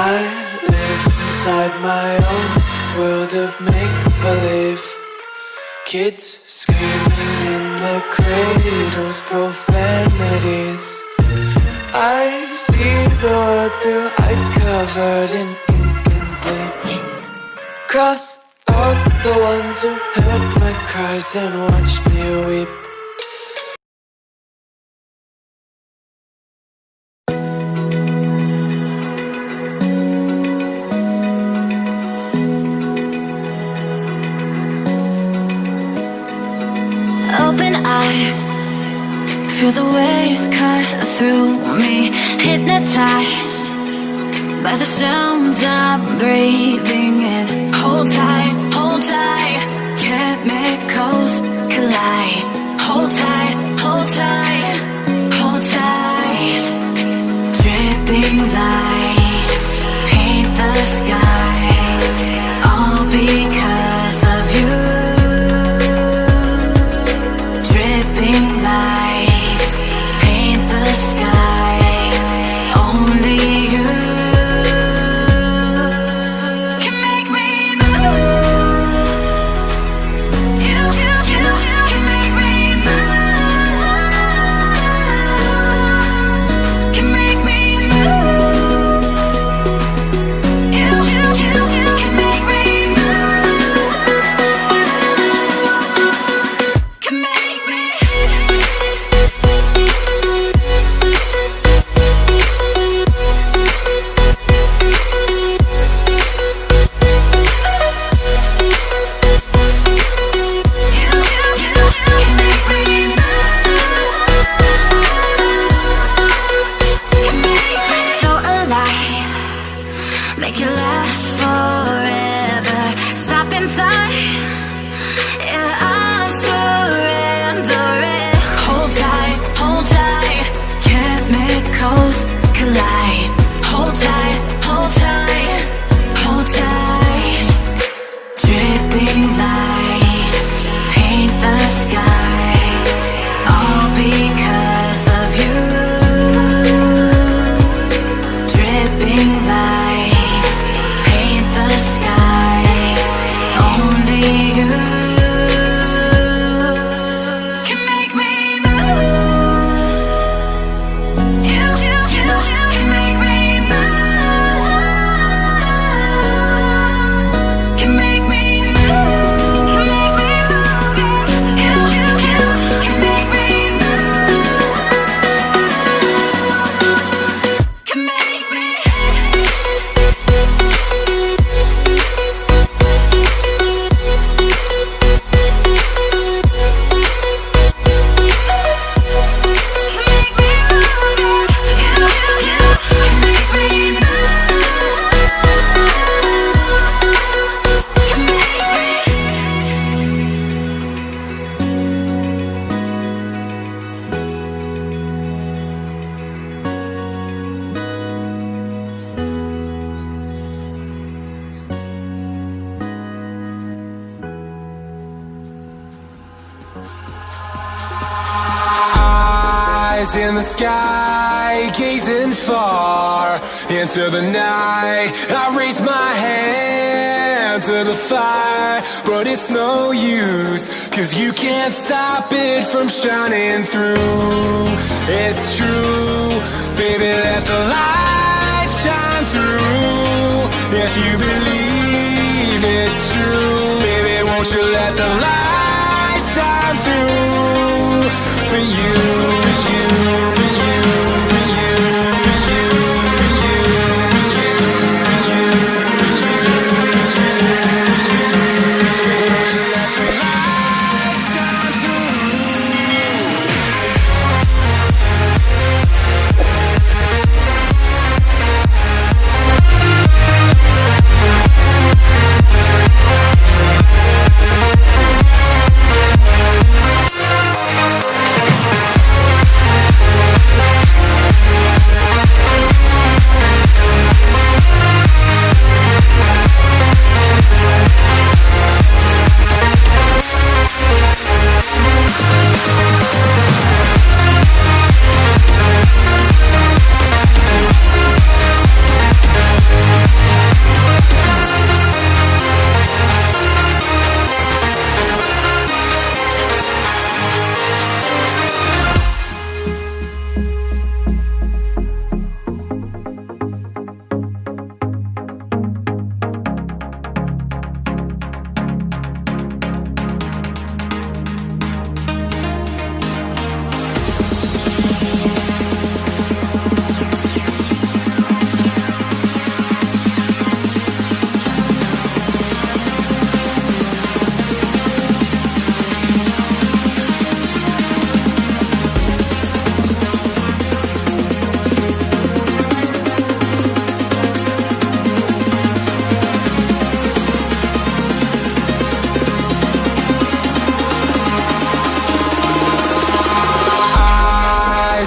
I live inside my own world of make-believe. Kids screaming in the cradles, profanities. I see the world through ice covered in ink and bleach. Cross out the ones who heard my cries and watched me weep. Open eye, feel the waves cut through me, hypnotized by the sounds I'm breathing in. Hold tight, chemicals collide. Hold tight, hold tight, hold tight. Dripping lights paint the skies, all because of you. Dripping lights paint the skies, only you can make me move. You can make me move. Can make me move. You can make me move. Can make me. So alive, make it last forever. Stop in time, yeah, I'm surrendering. Hold tight, chemicals collide. Hold tight, hold tight, hold tight. Dripping lights paint the skies, all because of you. Dripping lights paint the skies, only you can make me move. You can make me move. Can make me move. Can make me move. You can make me move. Can make me. Eyes in the sky, gazing far into the night. I raise my hand to the fire, but it's no use, 'cause you can't stop it from shining through. It's true, baby, let the light shine through. If you believe it's true, baby, won't you let the light shine through for you, for you, for you, for you, for you, for you, for you, won't you let the light shine through?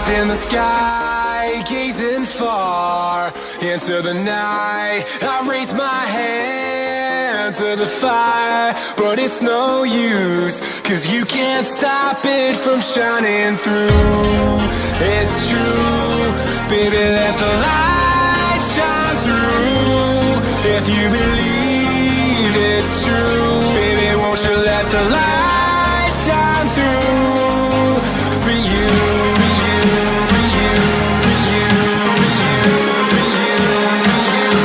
eyes in the sky, gazing far into the night. I raise my hand to the fire, but it's no use, 'cause you can't stop it from shining through. It's true, baby, let the light shine through. If you believe it's true, baby, won't you let the light shine through for you, for you, for you, for you, for you, for you, for you,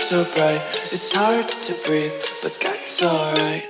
so bright, it's hard to breathe, but that's alright.